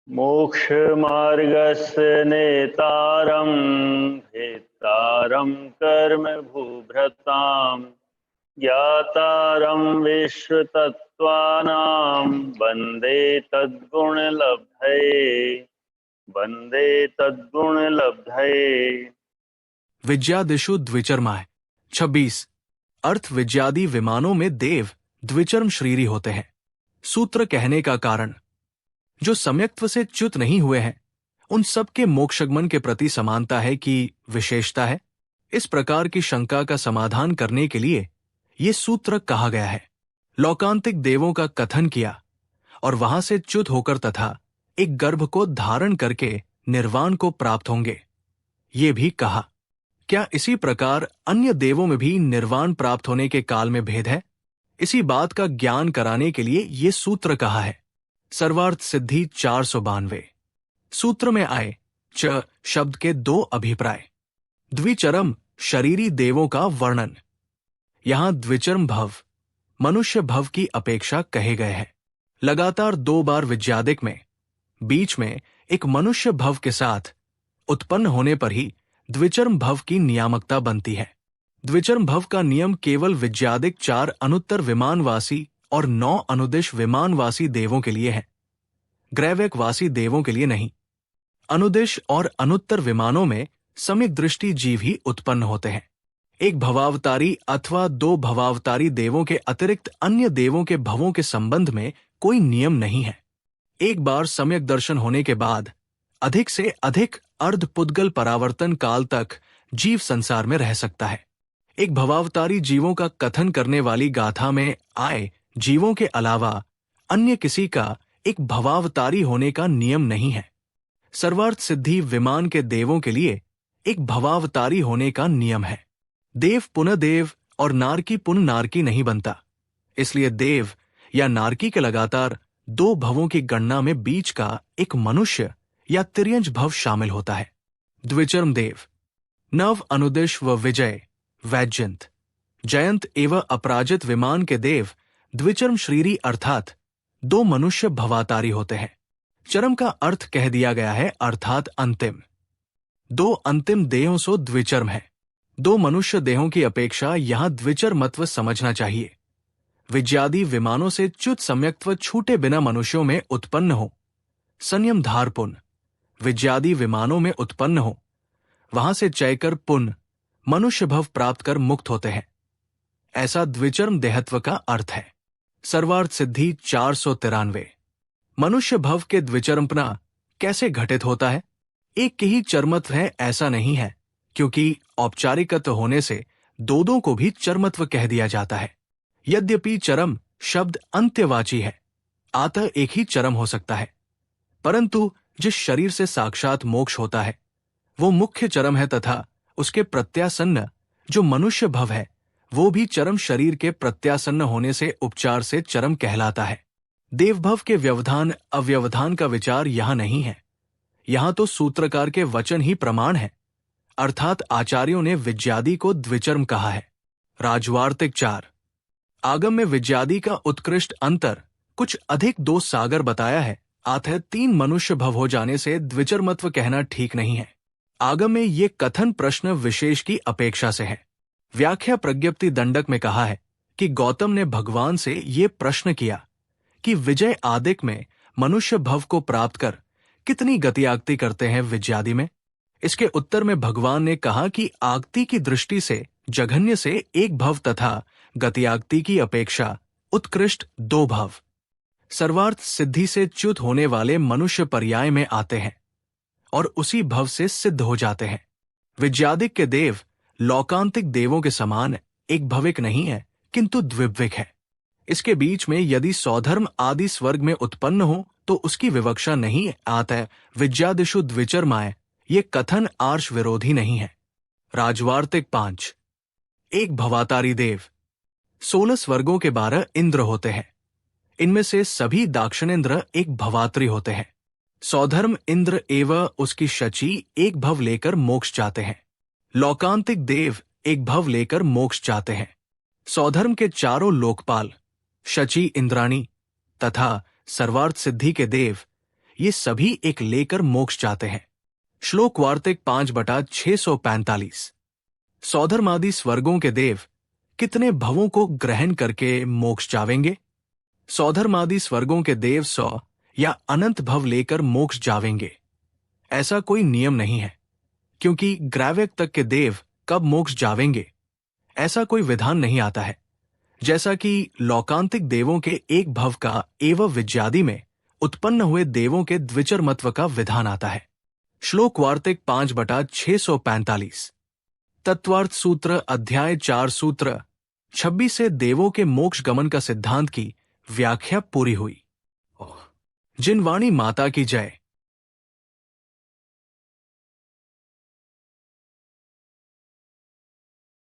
मोक्षमार्गस्य नेतारं भेत्तारं कर्म भूभृतां ज्ञातारं विश्वतत्त्वानां वन्दे तद्गुणलब्धये। विद्यादिषु द्विचर्माय 26। अर्थ विद्यादि विमानों में देव द्विचर्म शरीरी होते हैं। सूत्र कहने का कारण, जो सम्यक्त्व से च्युत नहीं हुए हैं उन सब के मोक्षगमन के प्रति समानता है कि विशेषता है। इस प्रकार की शंका का समाधान करने के लिए ये सूत्र कहा गया है। लौकांतिक देवों का कथन किया और वहां से च्युत होकर तथा एक गर्भ को धारण करके निर्वाण को प्राप्त होंगे। ये भी कहा, क्या इसी प्रकार अन्य देवों में भी निर्वाण प्राप्त होने के काल में भेद है? इसी बात का ज्ञान कराने के लिए ये सूत्र कहा है। सर्वार्थ सिद्धि 492। सूत्र में आए च शब्द के दो अभिप्राय। द्विचरम शरीरी देवों का वर्णन। यहां द्विचर्म भव मनुष्य भव की अपेक्षा कहे गए हैं। लगातार 2 बार विद्यादिक में बीच में एक मनुष्य भव के साथ उत्पन्न होने पर ही द्विचर्म भव की नियामकता बनती है। द्विचर्म भव का नियम केवल विद्यादिक 4 अनुत्तर विमानवासी और 9 अनुदिश विमानवासी देवों के लिए है, ग्रैवैकवासी देवों के लिए नहीं। अनुदिश और अनुत्तर विमानों में सम्यक दृष्टि जीव ही उत्पन्न होते हैं। एक भवावतारी अथवा 2 भवावतारी देवों के अतिरिक्त अन्य देवों के भवों के संबंध में कोई नियम नहीं है। एक बार सम्यक दर्शन होने के बाद अधिक से अधिक अर्धपुद्गल परावर्तन काल तक जीव संसार में रह सकता है। एक भवावतारी जीवों का कथन करने वाली गाथा में आए जीवों के अलावा अन्य किसी का एक भवावतारी होने का नियम नहीं है। सर्वार्थ सिद्धि विमान के देवों के लिए एक भवावतारी होने का नियम है। देव पुनः देव और नारकी पुनः नारकी नहीं बनता, इसलिए देव या नारकी के लगातार 2 भवों की गणना में बीच का एक मनुष्य या तिर्यंज भव शामिल होता है। द्विचर्म देव नव अनुदिश व विजय वैजयंत जयंत एवं अपराजित विमान के देव द्विचर्म शरीरी अर्थात 2 मनुष्य भवातारी होते हैं। चरम का अर्थ कह दिया गया है अर्थात अंतिम। 2 अंतिम देहों सो द्विचर्म है। 2 मनुष्य देहों की अपेक्षा यहां द्विचर्मत्व समझना चाहिए। विद्यादि विमानों से च्युत सम्यक्त्व छूटे बिना मनुष्यों में उत्पन्न हो, संयम धार पुन विद्यादि विमानों में उत्पन्न हो, वहां से चयकर पुन मनुष्य भव प्राप्त कर मुक्त होते हैं। ऐसा द्विचर्म देहत्व का अर्थ है। सर्वार्थ सिद्धि 493। मनुष्य भव के द्विचर्मपना कैसे घटित होता है? एक की ही चर्मत्व है ऐसा नहीं है, क्योंकि औपचारिकत्व होने से 2 को भी चर्मत्व कह दिया जाता है। यद्यपि चरम शब्द अंत्यवाची है, अतः एक ही चरम हो सकता है, परंतु जिस शरीर से साक्षात मोक्ष होता है वो मुख्य चरम है तथा उसके प्रत्यासन्न जो मनुष्य भव है वो भी चरम शरीर के प्रत्यासन्न होने से उपचार से चरम कहलाता है। देवभव के व्यवधान अव्यवधान का विचार यहां नहीं है। यहां तो सूत्रकार के वचन ही प्रमाण है, अर्थात आचार्यों ने विद्यादि को द्विचर्म कहा है। राजवार्तिक 4। आगम में विद्यादि का उत्कृष्ट अंतर कुछ अधिक 2 सागर बताया है, अतः 3 मनुष्य भव हो जाने से द्विचर्मत्व कहना ठीक नहीं है। आगम में ये कथन प्रश्न विशेष की अपेक्षा से है। व्याख्या प्रज्ञप्ति दंडक में कहा है कि गौतम ने भगवान से ये प्रश्न किया कि विजय आदिक में मनुष्य भव को प्राप्त कर कितनी गतियाक्ति करते हैं विद्यादि में। इसके उत्तर में भगवान ने कहा कि आक्ति की दृष्टि से जघन्य से 1 भव तथा गतियाक्ति की अपेक्षा उत्कृष्ट 2 भव सर्वार्थ सिद्धि से च्युत होने वाले मनुष्य पर्याय में आते हैं और उसी भव से सिद्ध हो जाते हैं। विद्यादिक के देव लौकांतिक देवों के समान एक भविक नहीं है, किंतु द्विविक है। इसके बीच में यदि सौधर्म आदि स्वर्ग में उत्पन्न हो तो उसकी विवक्षा नहीं आता। विद्यादिषु द्विचर्माय ये कथन आर्ष विरोधी नहीं है। राजवार्तिक 5। एक भवातारी देव 16 स्वर्गों के 12 इंद्र होते हैं। इनमें से सभी दाक्षिणेंद्र एक भवात्री होते हैं। सौधर्म इंद्र एवं उसकी शची एक भव लेकर मोक्ष जाते हैं। लौकांतिक देव एक भव लेकर मोक्ष जाते हैं। सौधर्म के 4 लोकपाल शची इंद्राणी तथा सर्वार्थ सिद्धि के देव ये सभी एक लेकर मोक्ष चाहते हैं। श्लोक वार्तिक 5/645। सौधर्मादि स्वर्गों के देव कितने भवों को ग्रहण करके मोक्ष जावेंगे? सौधर्मादि स्वर्गों के देव 100 या अनंत भव लेकर मोक्ष जावेंगे, ऐसा कोई नियम नहीं है, क्योंकि ग्राव्यक तक के देव कब मोक्ष जावेंगे ऐसा कोई विधान नहीं आता है। जैसा कि लौकांतिक देवों के एक भव का एवं विज्ञादि में उत्पन्न हुए देवों के द्विचरमत्व का विधान आता है। श्लोक वार्तिक 5/645। तत्वार्थ सूत्र अध्याय 4 सूत्र 26 से देवों के मोक्ष गमन का सिद्धांत की व्याख्या पूरी हुई। जिन वाणी माता की जय।